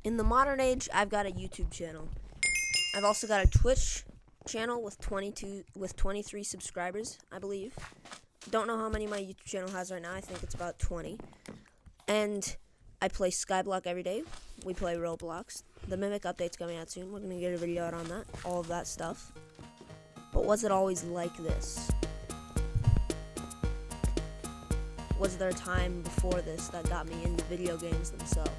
In the modern age, I've got a YouTube channel. I've also got a Twitch channel with 23 subscribers, I believe. Don't know how many my YouTube channel has right now. I think it's about 20. And I play Skyblock every day. We play Roblox. The Mimic update's coming out soon. We're going to get a video out on that. All of that stuff. But was it always like this? Was there a time before this that got me into video games themselves?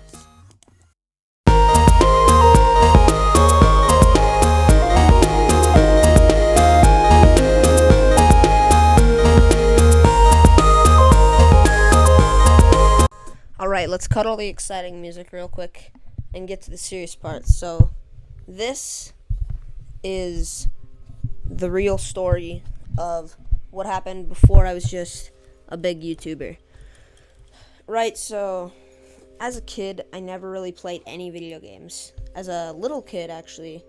Alright, let's cut all the exciting music real quick and get to the serious part. So, this is the real story of what happened before I was just a big YouTuber. Right, so, as a kid, I never really played any video games. As a little kid, actually,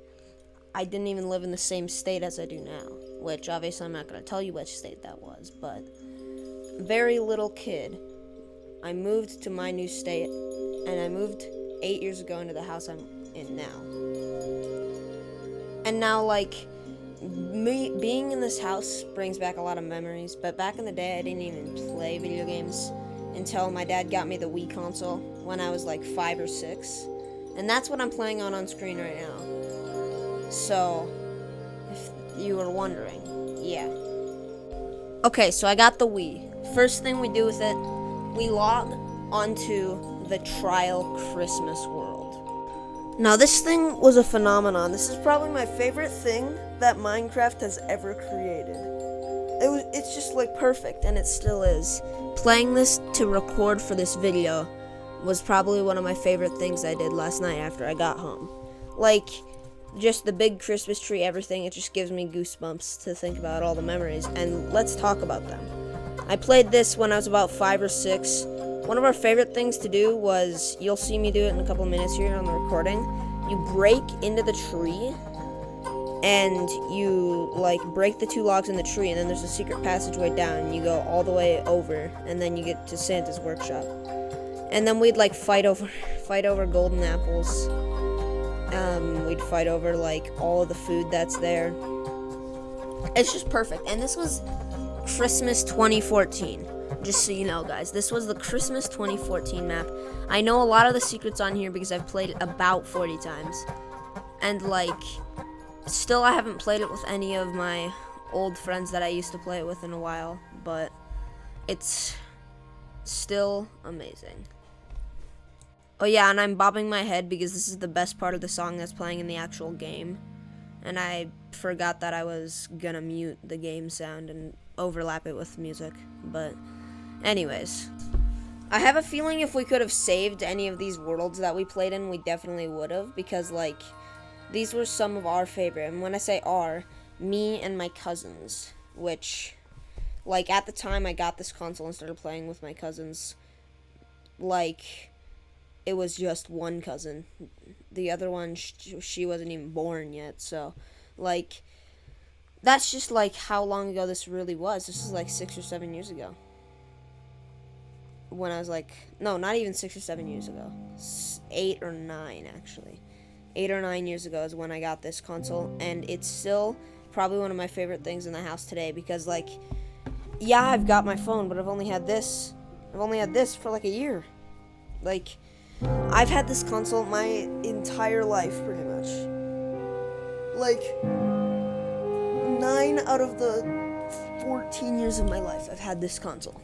I didn't even live in the same state as I do now, which obviously I'm not going to tell you which state that was, but very little kid. I moved to my new state, and I moved 8 years ago into the house I'm in now. And now, like, me being in this house brings back a lot of memories, but back in the day, I didn't even play video games until my dad got me the Wii console when I was like 5 or 6. And that's what I'm playing on screen right now. So, if you were wondering, yeah. Okay, so I got the Wii. First thing we do with it, we log onto the trial Christmas world. Now, this thing was a phenomenon. This is probably my favorite thing that Minecraft has ever created. It's just like perfect, and it still is. Playing this to record for this video was probably one of my favorite things I did last night after I got home. Like, just the big Christmas tree, everything, it just gives me goosebumps to think about all the memories, and let's talk about them. I played this when I was about 5 or 6. One of our favorite things to do was, you'll see me do it in a couple minutes here on the recording, you break into the tree, and you, like, break the 2 logs in the tree, and then there's a secret passageway down, and you go all the way over, and then you get to Santa's workshop. And then we'd, like, fight over golden apples. We'd fight over, like, all of the food that's there. It's just perfect, and this was Christmas 2014. Just so you know, guys, this was the Christmas 2014 map. I know a lot of the secrets on here because I've played it about 40 times. And, like, still I haven't played it with any of my old friends that I used to play it with in a while. But it's still amazing. Oh yeah, and I'm bobbing my head because this is the best part of the song that's playing in the actual game. And I forgot that I was gonna mute the game sound and overlap it with music, but anyways, I have a feeling if we could have saved any of these worlds that we played in, we definitely would have, because, like, these were some of our favorite, and when I say our, me and my cousins, which, like, at the time I got this console and started playing with my cousins, like, it was just one cousin. The other one, she wasn't even born yet, so, like, that's just, like, how long ago this really was. This is, like, 6 or 7 years ago. When I was, like, no, not even 6 or 7 years ago. 8 or 9, actually. 8 or 9 years ago is when I got this console, and it's still probably one of my favorite things in the house today, because, like, yeah, I've got my phone, but I've only had this for, like, a year. Like, I've had this console my entire life, pretty much. Like, 9 out of the 14 years of my life, I've had this console.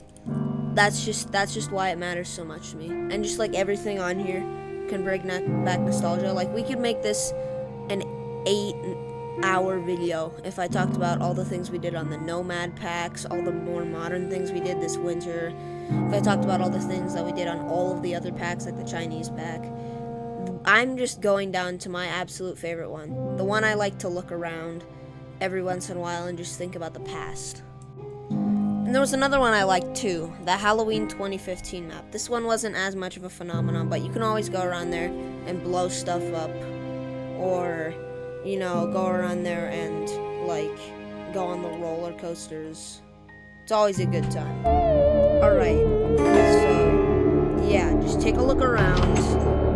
That's just why it matters so much to me. And just, like, everything on here can bring back nostalgia. Like, we could make this an 8-hour video if I talked about all the things we did on the Nomad packs, all the more modern things we did this winter. If I talked about all the things that we did on all of the other packs, like the Chinese pack. I'm just going down to my absolute favorite one. The one I like to look around every once in a while and just think about the past. And there was another one I liked too, the Halloween 2015 map. This one wasn't as much of a phenomenon, but you can always go around there and blow stuff up, or, you know, go around there and, like, go on the roller coasters. It's always a good time. Alright, so, yeah, just take a look around,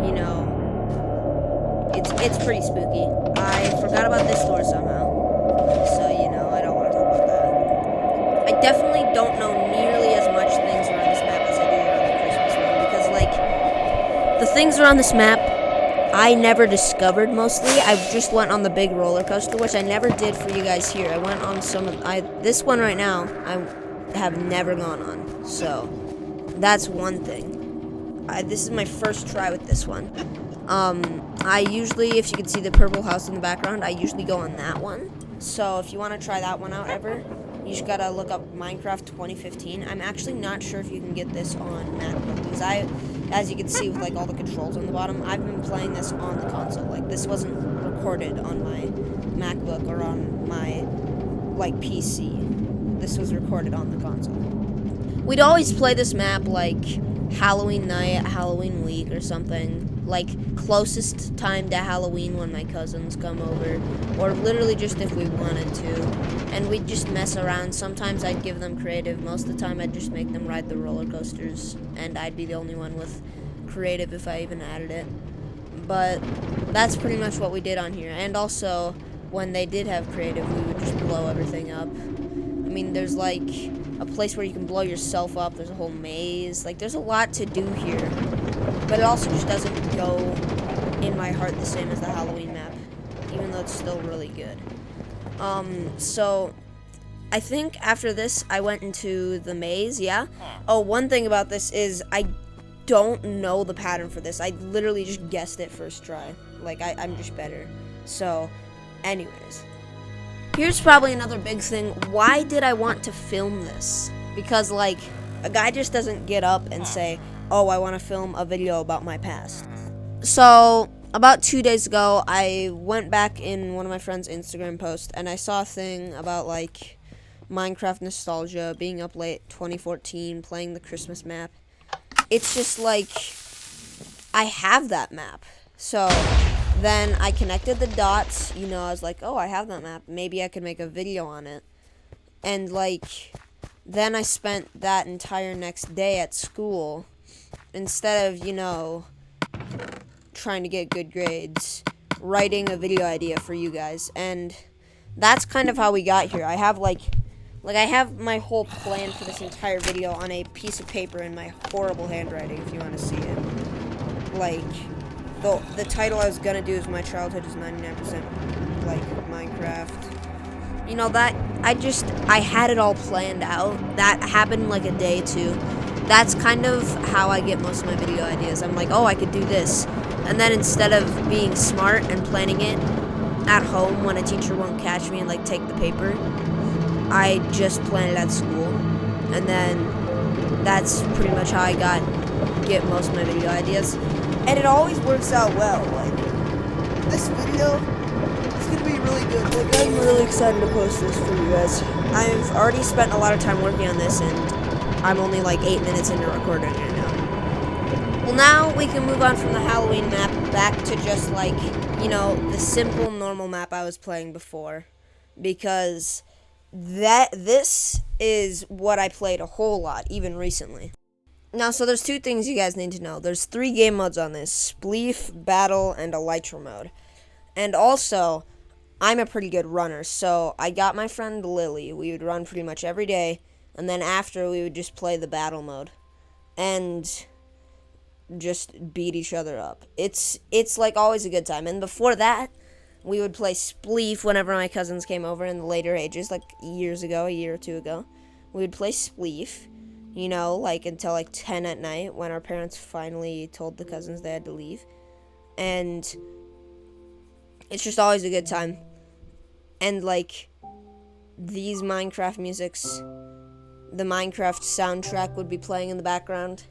you know, It's pretty spooky. I forgot about this door somehow, so I don't want to talk about that. I definitely don't know nearly as much things around this map as I do around the Christmas one, because the things around this map I never discovered mostly. I just went on the big roller coaster, which I never did for you guys here. I went on this one right now, I have never gone on. So, that's one thing. This is my first try with this one. I usually, if you can see the purple house in the background, I usually go on that one. So, if you want to try that one out ever, you just gotta look up Minecraft 2015. I'm actually not sure if you can get this on MacBook, because as you can see with like all the controls on the bottom, I've been playing this on the console. Like, this wasn't recorded on my MacBook or on my like PC. This was recorded on the console. We'd always play this map like Halloween night, Halloween week, or something. Like, closest time to Halloween when my cousins come over, or literally just if we wanted to. And we'd just mess around. Sometimes I'd give them creative. Most of the time I'd just make them ride the roller coasters, and I'd be the only one with creative if I even added it. But that's pretty much what we did on here. And also, when they did have creative, we would just blow everything up. I mean, there's like a place where you can blow yourself up. There's a whole maze. Like, there's a lot to do here. But it also just doesn't go in my heart the same as the Halloween map, even though it's still really good. So I think after this, I went into the maze, yeah? Oh, one thing about this is I don't know the pattern for this. I literally just guessed it first try. Like, I'm just better. So, anyways. Here's probably another big thing. Why did I want to film this? Because, like, a guy just doesn't get up and say, oh, I want to film a video about my past. So, about 2 days ago, I went back in one of my friend's Instagram posts, and I saw a thing about, like, Minecraft nostalgia, being up late 2014, playing the Christmas map. It's just, like, I have that map. So, then I connected the dots, I was like, oh, I have that map. Maybe I could make a video on it. And, like, then I spent that entire next day at school, instead of, trying to get good grades, writing a video idea for you guys. And that's kind of how we got here. I have I have my whole plan for this entire video on a piece of paper in my horrible handwriting, if you want to see it. Like, the title I was gonna do is My Childhood is 99% like Minecraft. I had it all planned out. That happened like a day too. That's kind of how I get most of my video ideas. I'm like, oh, I could do this. And then instead of being smart and planning it at home when a teacher won't catch me and, like, take the paper, I just plan it at school. And then that's pretty much how I get most of my video ideas. And it always works out well. Like, this video is going to be really good. Like, I'm really excited to post this for you guys. I've already spent a lot of time working on this, and I'm only like 8 minutes into recording it now. Well, now we can move on from the Halloween map back to just like, the simple normal map I was playing before. Because this is what I played a whole lot, even recently. Now, so there's two things you guys need to know. There's 3 game modes on this: Spleef, Battle, and Elytra mode. And also, I'm a pretty good runner, so I got my friend Lily. We would run pretty much every day. And then after, we would just play the battle mode. And just beat each other up. It's like always a good time. And before that, we would play Spleef whenever my cousins came over in the later ages, like years ago, a year or two ago. We would play Spleef, like until like 10 at night when our parents finally told the cousins they had to leave. And it's just always a good time. And like these Minecraft musics, the Minecraft soundtrack would be playing in the background.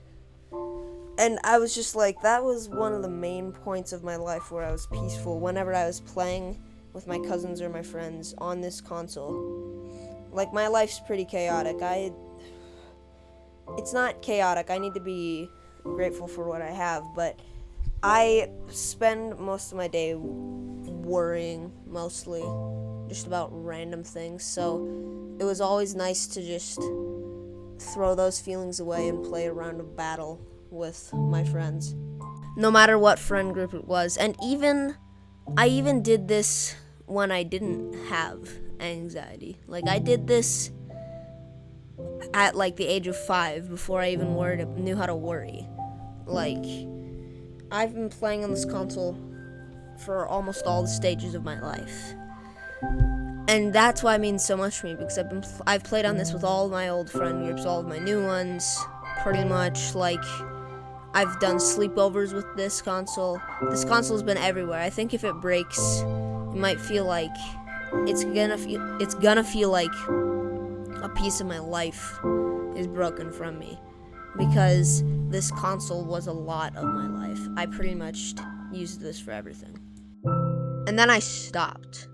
And I was just like, that was one of the main points of my life where I was peaceful, whenever I was playing with my cousins or my friends on this console. Like, my life's pretty chaotic. It's not chaotic. I need to be grateful for what I have, but I spend most of my day worrying, mostly, just about random things. So it was always nice to just throw those feelings away and play a round of battle with my friends, no matter what friend group it was. And even I even did this when I didn't have anxiety. Like, I did this at like the age of 5 before I even knew how to worry. Like, I've been playing on this console for almost all the stages of my life. And that's why it means so much to me, because I've played on this with all of my old friend groups, all of my new ones, pretty much. Like, I've done sleepovers with this console. This console's been everywhere. I think if it breaks, it might feel like it's gonna feel like a piece of my life is broken from me, because this console was a lot of my life. I pretty much used this for everything. And then I stopped.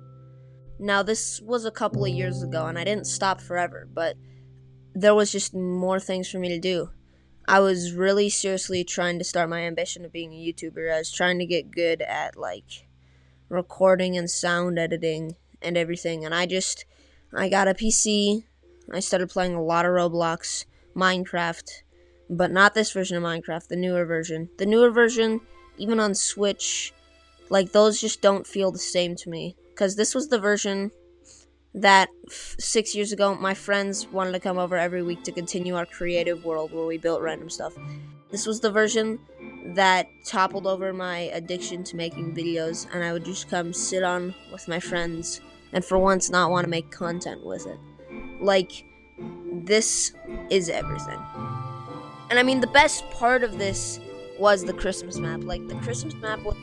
Now, this was a couple of years ago, and I didn't stop forever, but there was just more things for me to do. I was really seriously trying to start my ambition of being a YouTuber. I was trying to get good at, like, recording and sound editing and everything, and I got a PC. I started playing a lot of Roblox, Minecraft, but not this version of Minecraft, the newer version. The newer version, even on Switch, like, those just don't feel the same to me. Because this was the version that 6 years ago, my friends wanted to come over every week to continue our creative world where we built random stuff. This was the version that toppled over my addiction to making videos, and I would just come sit on with my friends and for once not want to make content with it. Like, this is everything. And I mean, the best part of this was the Christmas map. Like, the Christmas map was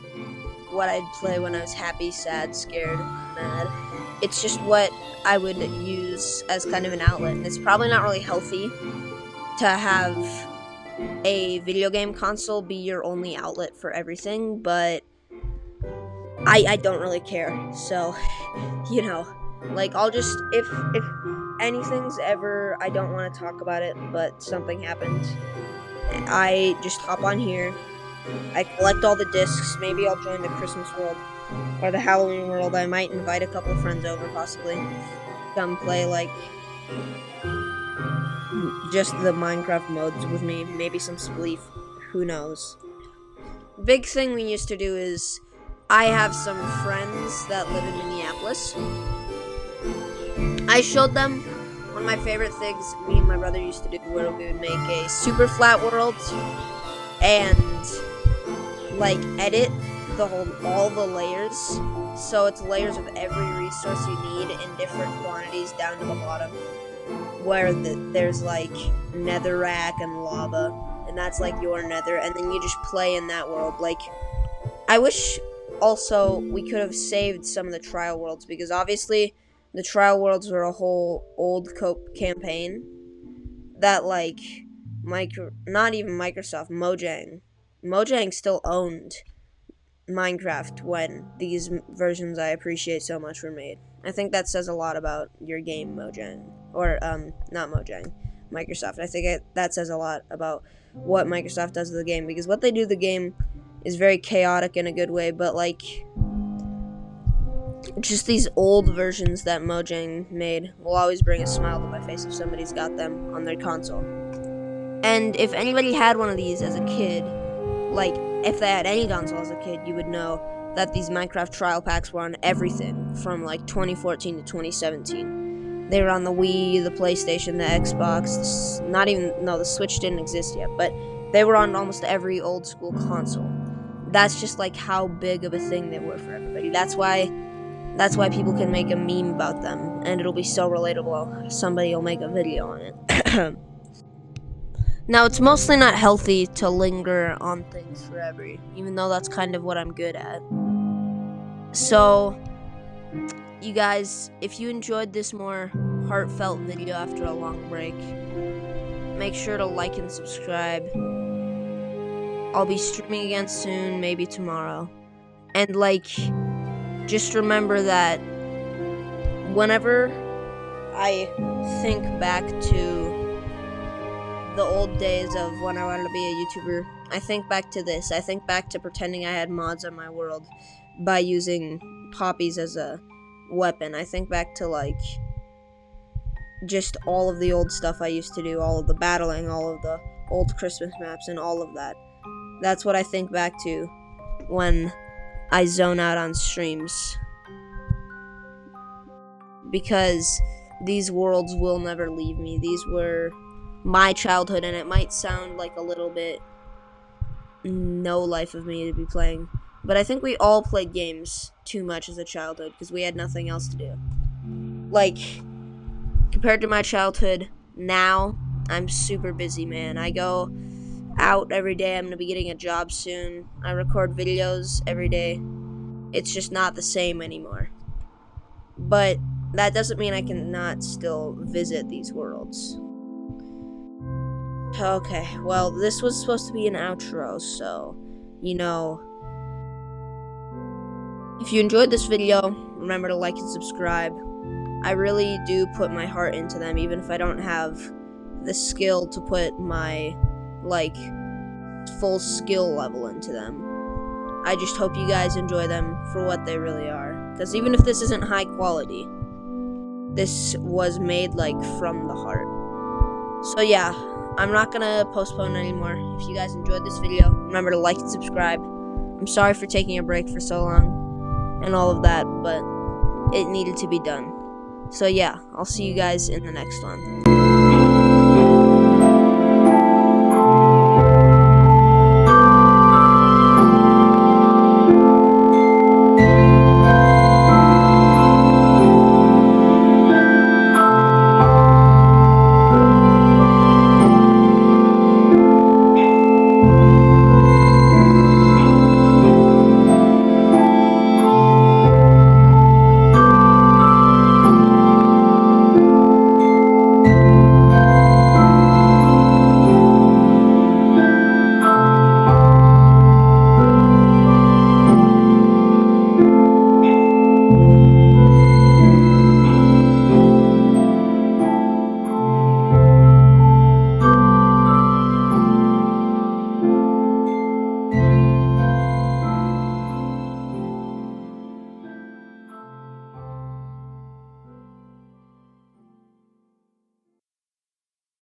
what I'd play when I was happy, sad, scared, mad. It's just what I would use as kind of an outlet. And it's probably not really healthy to have a video game console be your only outlet for everything, but I don't really care. So, you know, like, I'll just, if anything's ever, I don't want to talk about it, but something happened, I just hop on here. I collect all the discs. Maybe I'll join the Christmas world or the Halloween world. I might invite a couple friends over, possibly. Come play, like, just the Minecraft modes with me. Maybe some Spleef. Who knows? Big thing we used to do is, I have some friends that live in Minneapolis. I showed them one of my favorite things me and my brother used to do, where we would make a super flat world and, like, edit all the layers, so it's layers of every resource you need in different quantities down to the bottom, where there's, like, netherrack and lava, and that's, like, your nether, and then you just play in that world. Like, I wish also we could have saved some of the trial worlds, because obviously the trial worlds were a whole old campaign that, like, not even Microsoft, Mojang still owned Minecraft when these versions I appreciate so much were made. I think that says a lot about your game, Mojang. Or, not Mojang, Microsoft. I think that says a lot about what Microsoft does to the game, because what they do to the game is very chaotic in a good way, but, like, just these old versions that Mojang made will always bring a smile to my face if somebody's got them on their console. And if anybody had one of these as a kid, like, if they had any console as a kid, you would know that these Minecraft trial packs were on everything from, like, 2014 to 2017. They were on the Wii, the PlayStation, the Xbox, the Switch didn't exist yet, but they were on almost every old school console. That's just, like, how big of a thing they were for everybody. That's why people can make a meme about them, and it'll be so relatable. Somebody will make a video on it. Now, it's mostly not healthy to linger on things forever, even though that's kind of what I'm good at. So, you guys, if you enjoyed this more heartfelt video after a long break, make sure to like and subscribe. I'll be streaming again soon, maybe tomorrow. And, like, just remember that whenever I think back to the old days of when I wanted to be a YouTuber, I think back to this. I think back to pretending I had mods on my world by using poppies as a weapon. I think back to, like, just all of the old stuff I used to do, all of the battling, all of the old Christmas maps, and all of that. That's what I think back to when I zone out on streams. Because these worlds will never leave me. These were my childhood, and it might sound like a little bit no life of me to be playing, but I think we all played games too much as a childhood because we had nothing else to do. Like, compared to my childhood, now I'm super busy, man. I go out every day. I'm gonna be getting a job soon. I record videos every day. It's just not the same anymore. But that doesn't mean I cannot still visit these worlds. Okay, well, this was supposed to be an outro, so, if you enjoyed this video, remember to like and subscribe. I really do put my heart into them, even if I don't have the skill to put my, full skill level into them. I just hope you guys enjoy them for what they really are. Because even if this isn't high quality, this was made, from the heart. So yeah, I'm not gonna postpone anymore. If you guys enjoyed this video, remember to like and subscribe. I'm sorry for taking a break for so long and all of that, but it needed to be done. So yeah, I'll see you guys in the next one.